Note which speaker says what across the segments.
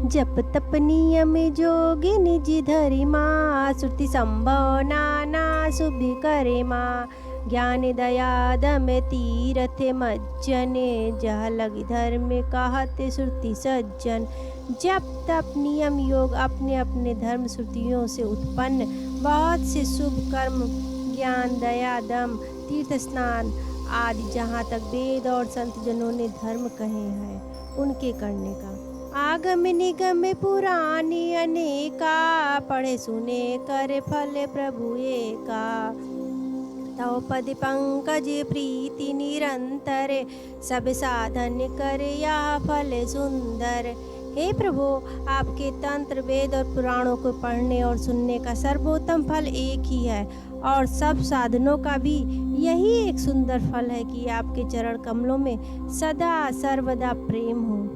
Speaker 1: जप तप नियम जोगी निज धरि माँ, श्रुति संभव नाना शुभ करे माँ। ज्ञान दया दम तीरथ मज्जने, जह लग धर्म कहत श्रुति सज्जन। जप तप नियम योग अपने अपने धर्म श्रुतियों से उत्पन्न बहुत से शुभ कर्म, ज्ञान दया दम तीर्थ स्नान आदि जहाँ तक वेद और संत जनों ने धर्म कहे हैं उनके करने का। आगम निगम पुरानी अनेका, पढ़े सुने कर फल प्रभु एका। तव पद पंकज प्रीति निरंतर, सब साधन कर यह फल सुंदर। हे प्रभु, आपके तंत्र वेद और पुराणों को पढ़ने और सुनने का सर्वोत्तम फल एक ही है और सब साधनों का भी यही एक सुंदर फल है कि आपके चरण कमलों में सदा सर्वदा प्रेम हो।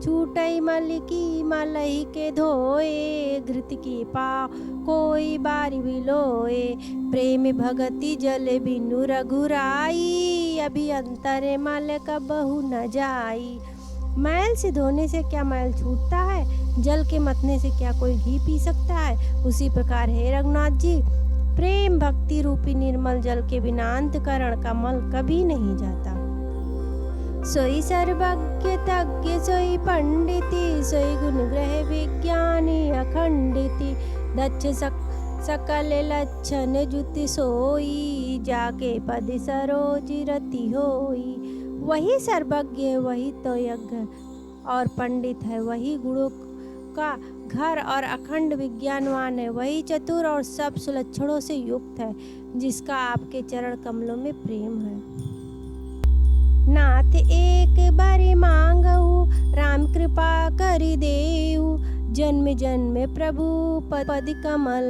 Speaker 1: छूटई मल की मलही के धोए, घृत की पा कोई बारी बिलोए। प्रेम भगति जल बिनु रघुराई, अभी अंतर मल कबहु न जाई। मैल से धोने से क्या मैल छूटता है, जल के मतने से क्या कोई घी पी सकता है। उसी प्रकार हे रघुनाथ जी, प्रेम भक्ति रूपी निर्मल जल के बिना अंतकरण का मल कभी नहीं जाता। सोई सर्वज्ञ तज्ञ सोई पंडिति, सोई गुण ग्रह विज्ञानी अखंडिति। दक्ष सकल लक्षण जुति सोई, जाके पद सरोज रति होई। वही सर्वज्ञ है, वही तो यज्ञ और पंडित है, वही गुणों का घर और अखंड विज्ञानवान है, वही चतुर और सब सुलक्षणों से युक्त है, जिसका आपके चरण कमलों में प्रेम है। नाथ एक बारी मांगऊ, राम कृपा करि देऊ। जन्म जन्म प्रभु पद कमल,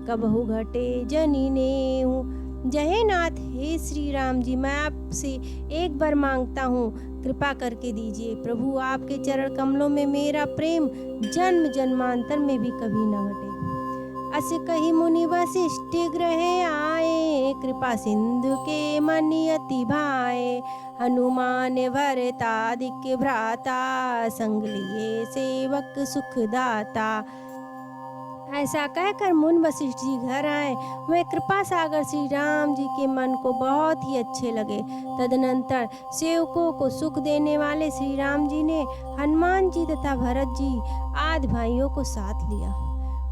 Speaker 1: कबहु घटे जनि नेऊ। जय नाथ, हे श्री राम जी, मैं आपसे एक बार मांगता हूँ, कृपा करके दीजिए। प्रभु, आपके चरण कमलों में मेरा प्रेम जन्म जन्मांतर में भी कभी न घटे। अस कही मुनि वशिष्ठ ग्रह आए, कृपा सिंधु के मनि अति भाए। हनुमान भरतादिक भ्राता, संग लिए सेवक सुखदाता। ऐसा कहकर मुनि वशिष्ठ जी घर आए। वह कृपा सागर श्री राम जी के मन को बहुत ही अच्छे लगे। तदनंतर सेवकों को सुख देने वाले श्री राम जी ने हनुमान जी तथा भरत जी आदि भाइयों को साथ लिया।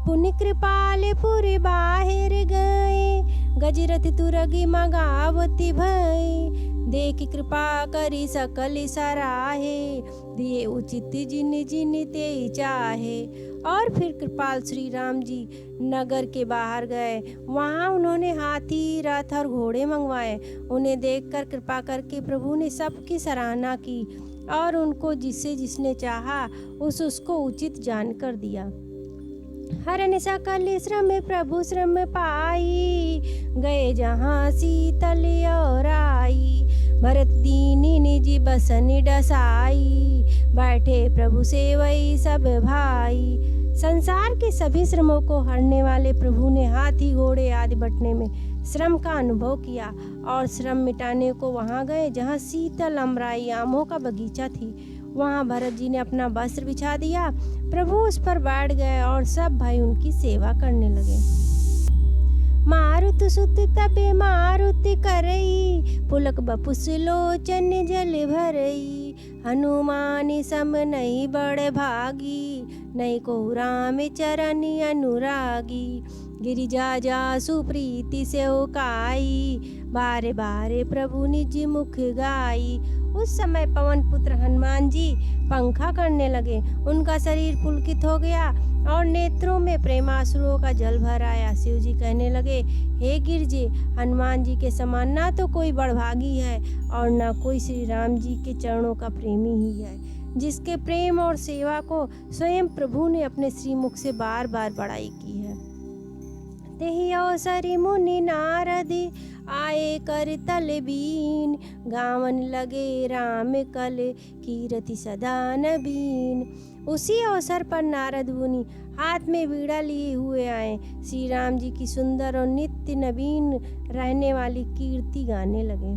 Speaker 1: पुण्य कृपाल पुर बाहिर गए, गजरथ तुरगी मगावती भय। देख कृपा करी सकल सराहे, दिए उचित जिन जिन ते चाहे। और फिर कृपाल श्री राम जी नगर के बाहर गए। वहाँ उन्होंने हाथी रथ और घोड़े मंगवाए। उन्हें देखकर कृपा करके प्रभु ने सबकी सराहना की और उनको जिससे जिसने चाहा उसको उचित जानकर दिया। हरन सकल श्रम प्रभु श्रम पाई, गए जहाँ शीतल और आई। भरत दीनी निज बसन डसाई, बैठे प्रभु सेवई सब भाई। संसार के सभी श्रमों को हरने वाले प्रभु ने हाथी घोड़े आदि बटने में श्रम का अनुभव किया और श्रम मिटाने को वहाँ गए जहाँ शीतल अमराई आमों का बगीचा थी। वहाँ भरत जी ने अपना वस्त्र बिछा दिया। प्रभु उस पर बैठ गए और सब भाई उनकी सेवा करने लगे। मारुत सुत तबे मारुति करई, पुलक बपुस लोचन जल भरई। हनुमान सम नहीं बड़ भागी, नहीं को राम चरण अनुरागी। गिरिजा जा सुप्रीति से काई, बारे बारे प्रभु निज मुख गाई। उस समय पवन पुत्र हनुमान जी पंखा करने लगे। उनका शरीर पुलकित हो गया और नेत्रों में प्रेमाश्रुओं का जल भर आया। शिव जी कहने लगे, हे गिरजे, हनुमान जी के समान ना तो कोई बड़भागी है और ना कोई श्री राम जी के चरणों का प्रेमी ही है, जिसके प्रेम और सेवा को स्वयं प्रभु ने अपने श्रीमुख से बार बार बड़ाई की है। तेहि अवसरि मुनि नारद, आए कर तल बीन। गावन लगे राम कल, कीरति सदा नबीन। उसी अवसर पर नारद मुनि हाथ में वीणा लिए हुए आए। श्री राम जी की सुंदर और नित्य नवीन रहने वाली कीर्ति गाने लगे।